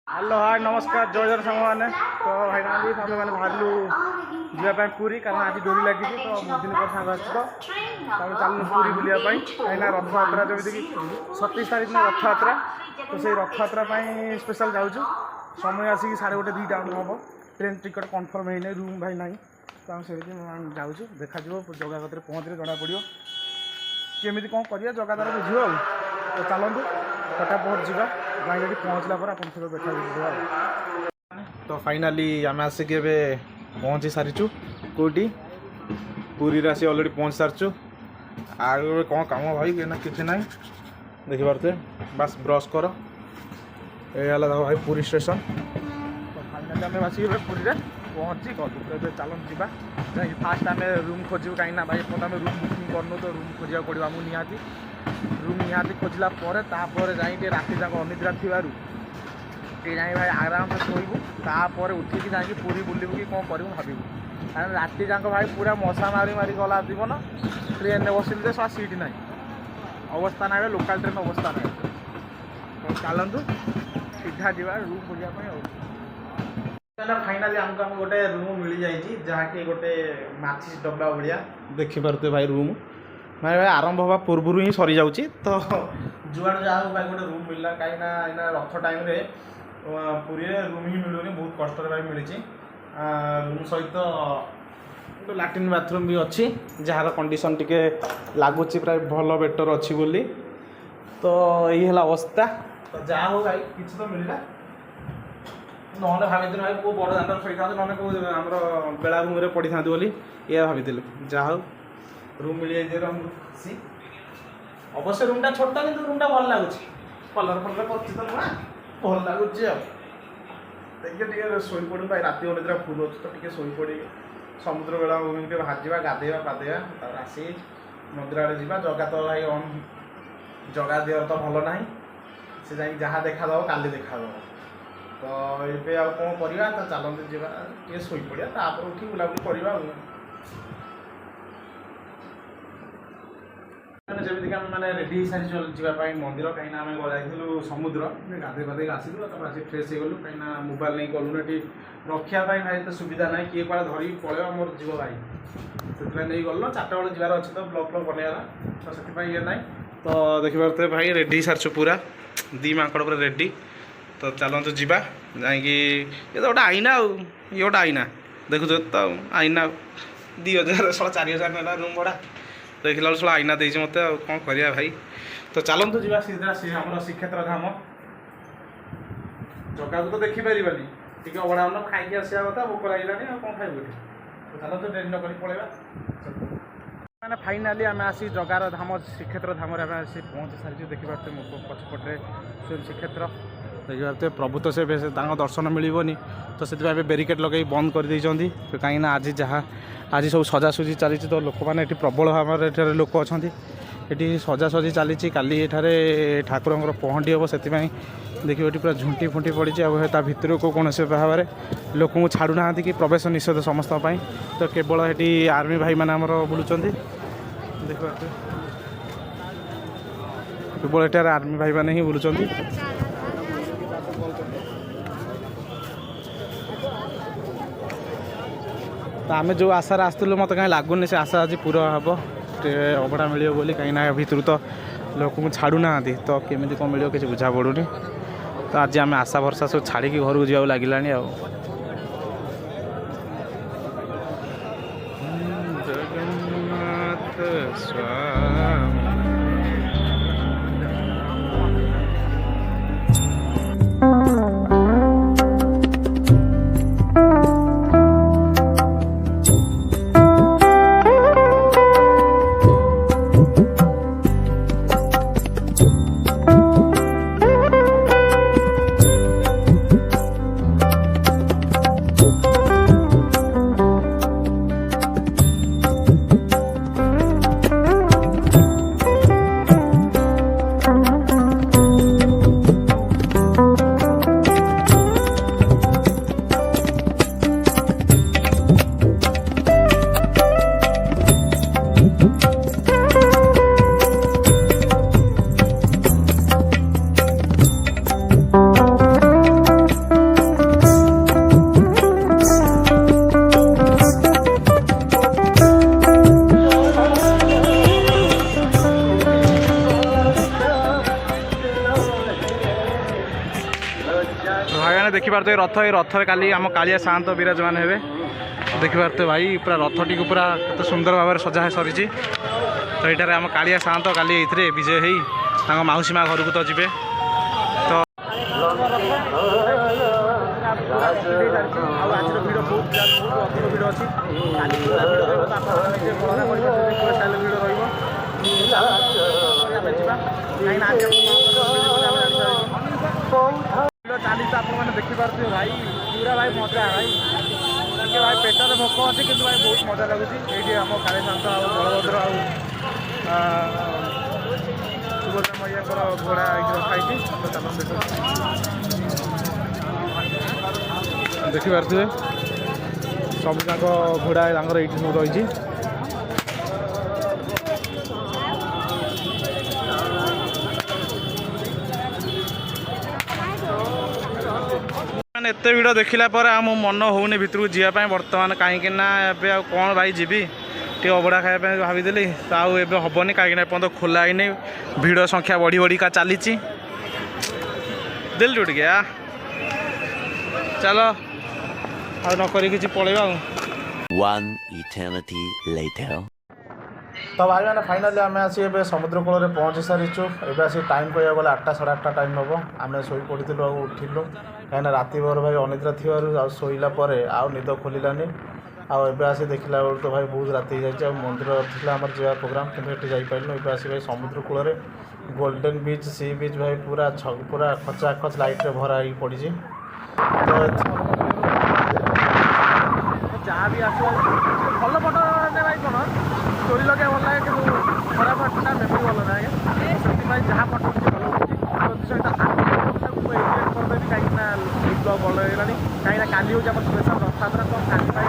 Hello hi नमस्कार जय जन सांग मैंने तो भाई आम मैंने बाहरलु जावाई पूरी कारण आज डोरी लगी तो बहुत दिन पर सांग तो चलू पूरी बुलायापाई कहीं रथयात्रा जमी कि 27 तारीख दिन रथयात्रा तो से रथयात्रा स्पेशल जाऊँ समय आसिक 1:30 हम ट्रेन टिकट कन्फर्म होना रूम भाई ना तो से जाऊँ देखा जगह कतरे पहुँचले जना पड़ो केमी कौन कर जगह तार बुझे तो चलतु फटाफट जावा जाइए पहुँचला पर आप देखा तो फाइनाली आम आसिक पहुँची सारीचु कौटी पूरी आसी अलरेडी पहुँच सारीचु आगे कौन कम भाई ना कि ना देखी पारे बस ब्रश कर ये देखो भाई पूरी स्टेशन तो फाइनाली आम आसिक पूरी पहुँची गलु तो चलन जा फास्ट आम रूम खोजू कहीं भाई आम रूम बुकिंग करनु तो रूम खोजा पड़ो आमको निहाती रूम निहाती खोजला जाए राति जाक अनिद्रा थी जाए भाई आराम से शोबू तापर उठिकी जाकि पूरी बुलू कि कौन करूँ भावु कारण राति जाक भाई पूरा मशा मारी मारी गला जीवन ट्रेन बसिले सब सीट ना अवस्था ना लोकाल ट्रेन अवस्था ना तो चलतु सीधा जा रूम खोजापी फाइनाली आमको गोटे रूम मिल जाए जहाँकि गोटे माचिस डब्बा भाया देखिपे भाई रूम भाई भाई आरंभ हवा पूर्व ही सरी जाऊँगी तो जुआड़ जहाँ भाई गोटे रूम मिलला कहीं रथ टाइम पूरी रूम ही मिलूनी बहुत कष्ट भाई मिली रूम सहित लैट्रिन बाथरूम भी अच्छी जार कंडीशन टिके लगुच प्राय भल बेटर अच्छी बोली तो यही है अवस्था तो जहाँ हो भाई किसी तो मिलला ना भाई भाई को बड़ दांड शोई था ना कौ आम बेलाभूमि पड़ी था बोली या भाई जहाँ हो रूम मिल जाए खुशी अवश्य रूमटा छोटा कि रूमटा भल लगुच कलर फलर पड़ती तो ना भल लगुच देखिए शोई पड़ू भाई राति अनिद्रा फुल अच्छे तो टे शोई पड़ी समुद्र बेलाभूमि के बाहर जावा गाधेवा पाधेवा तार आसी मंदिर आड़े जा जगह तो भाई जगह देह तो भल ना से जा जहाँ देखा काली देखा तो ये आ कौन करवा तो चलते जा टे शोई पड़ा तापर उठी बुलाबुली करवा जमीक आम मैंने रेडी सारी जावाई मंदिर कहीं आम जाइलु समुद्र गाधे पाधे आसलु आज फ्रेश हो गलु कहीं मोबाइल नहीं गलु ये रखापी भाई तो सुविधा ना किए कड़े धरिक पलैब मोर जीव भाई से नहीं गल 4टा बेल जबार अच्छे तो ब्लग फ्लग बनैला तो से ये ना तो देखिए भाई रेडी सारी पूरा दी माकड़ पूरा रेडी तो चलतु जा ये तो गोटे आईना ये गोटे आईना देखु तो आईना 2000 4000 ना रूम भड़ा देखला सब आईना देती मत कौन करिया भाई तो चलतु जा सीधा आम श्रीक्षेत्र धाम जगह को तो देखिपारे टी अबड़ा अन्न खाई आसा कथा भोक लगे कौन खाइब तो चलतु डेरी न पलैया मैंने फाइनाली आम आसी जगार धाम श्रीक्षेत्र धाम आसी पहुँची सारी देखिपे मो पछपटे स्वयं श्रीक्षेत्र देखिए प्रभु तो से दर्शन मिलनी तो से बेरिकेड लगे बंद कर तो कहीं आज जहाँ आज सब सजासुजी चली तो लोक मैंने प्रबल भाव में लोक अच्छा ये सजासजी चली काली ठाकुर पहंडी हम से देखिए ये पूरा झुंटी फुंटी पड़ी ता भितर को कौन से भाव में लोक को छाड़ू ना कि प्रवेश निषेध समस्त तो केवल ये आर्मी भाई मैंने बुलूँ देखिए केवल ये आर्मी भाई मैंने ही बुलूँ तो आम जो आशार आसलु मत कहीं लगुनि से आशा आज पूरा हम अभड़ा मिले बोली कहीं भितर तो लोक को छाड़ू ना तो केमी कौन मिले किसी बुझा पड़ूनी तो आज आम आशा भरसा सब छाड़ी घर को जावा लगे जगन्नाथ स्वामी ଭାଇମାନେ ଦେଖିପାରୁଥିବେ ରଥ, ଏଇ ରଥରେ କାଲି ଆମ କାଳିଆ ସାଆନ୍ତ ବିରାଜମାନ ହେବେ। ଦେଖିପାରୁଥିବେ ଭାଇ ପୁରା ରଥଟିକୁ ପୁରା କେତେ ସୁନ୍ଦର ଭାବରେ ସଜା ସରିଛି। ତ ଏଇଠାରେ ଆମ କାଳିଆ ସାଆନ୍ତ କାଲି ଏଇଥିରେ ବିଜୟ ହେଇ ତାଙ୍କ ମାଉସୀ ମା ଘରକୁ ତ ଯିବେ। ତ ଆଉ ଆଜିର ଭିଡ଼ ବହୁତ ଅଧିକ ଭିଡ଼ ଅଛି। କାଲି ପୁରା ଭିଡ଼ ରହିବ, ତ ଆପଣମାନେ ନିଜେ କଳନା କରିପାରୁଛନ୍ତି ପୁରା ଷ୍ଟାଇଲ୍ ଭିଡ଼ ରହିବ। ଆମେ ଯିବା କାହିଁକିନା ଆଜି ଭିଡ଼ ଚାଲିଛି ଆପଣମାନେ ଦେଖିପାରୁଥିବେ ଭାଇ, ପୁରା ଭାଇ ମଜା ଭାଇ। ଟିକେ ଭାଇ ପେଟରେ ଭୋକ ଅଛି କିନ୍ତୁ ଭାଇ ବହୁତ ମଜା ଲାଗୁଛି। ଏଇଠି ଆମ କାଳିଆ ସାଆନ୍ତ ଆଉ ବଳଭଦ୍ର ଆଉ ସୁଭଦ୍ରା ମହିଳାଙ୍କର ଘୋଡ଼ା ଏଇଠି ରଖାହେଇଛି। ତ ଚାଲନ୍ତୁ ଦେଖିପାରୁଥିବେ ସବୁ ଯାକ ଘୋଡ଼ା ତାଙ୍କର ଏଇଠି ସବୁ ରହିଛି। ମାନେ ଏତେ ଭିଡ଼ ଦେଖିଲା ପରେ ଆଉ ମୋ ମନ ହେଉନି ଭିତରକୁ ଯିବା ପାଇଁ ବର୍ତ୍ତମାନ, କାହିଁକି ନା ଏବେ ଆଉ କ'ଣ ଭାଇ ଯିବି, ଟିକେ ଅବଢ଼ା ଖାଇବା ପାଇଁ ଭାବିଥିଲି। ତ ଆଉ ଏବେ ହେବନି, କାହିଁକିନା ଏପର୍ଯ୍ୟନ୍ତ ଖୋଲା ହେଇନି, ଭିଡ଼ ସଂଖ୍ୟା ବଢ଼ି ବଢ଼ିକା ଚାଲିଛି। ଦିଲ୍ଲୁ ଟିକେ ଚାଲ ଆଉ ନକରି କିଛି ପଳେଇବା ଆଉ। One eternity later. ତ ଭାଇମାନେ ଫାଇନାଲି ଆମେ ଆସି ଏବେ ସମୁଦ୍ର କୂଳରେ ପହଞ୍ଚି ସାରିଛୁ। ଏବେ ଆସି ଟାଇମ୍ କହିବାକୁ ଗଲେ 8ଟା 8:30 ଟାଇମ୍ ହେବ। ଆମେ ଶୋଇପଡ଼ିଥିଲୁ ଆଉ ଉଠିଲୁ, କାହିଁକିନା ରାତି ଭର ଭାଇ ଅନିଦ୍ରା ଥିବାରୁ ଆଉ ଶୋଇଲା ପରେ ଆଉ ନିଦ ଖୋଲିଲାନି। ଆଉ ଏବେ ଆସି ଦେଖିଲା ବେଳକୁ ତ ଭାଇ ବହୁତ ରାତି ହେଇଯାଇଛି। ଆଉ ମନ୍ଦିର ଥିଲା ଆମର ଯିବା ପ୍ରୋଗ୍ରାମ୍, କିନ୍ତୁ ଏଠି ଯାଇପାରିଲୁ। ଏବେ ଆସି ଭାଇ ସମୁଦ୍ର କୂଳରେ ଗୋଲ୍ଡେନ୍ ବିଚ୍, ସି ବିଚ୍ ଭାଇ ପୁରା ପୁରା ଖଚ ଲାଇଟ୍ରେ ଭରା ହେଇକି ପଡ଼ିଛି। ତ ଯାହା ବି ଆସିବ ଭଲ ଫଟୋ ଭାଇ କ'ଣ ଷ୍ଟୋରି ଲଗେଇବା ଭଲ ଲାଗେ, କିନ୍ତୁ ଖରାପ ଫଟୋଟା ମେମୋରି ଭଲ ଲାଗେ। ସେଥିପାଇଁ ଯାହା ଫଟୋ କିଛି ଭଲ ହେଉଛି ସହିତ କରିଦେବି, କାହିଁକିନା ବ୍ଲଗ୍ ଭଲ ହେଇଗଲାଣି। କାହିଁକିନା କାଲି ହେଉଛି ଆମର ସ୍ପେଶାଲ୍ ରଥଯାତ୍ରା, ତ କାଲି ପାଇଁ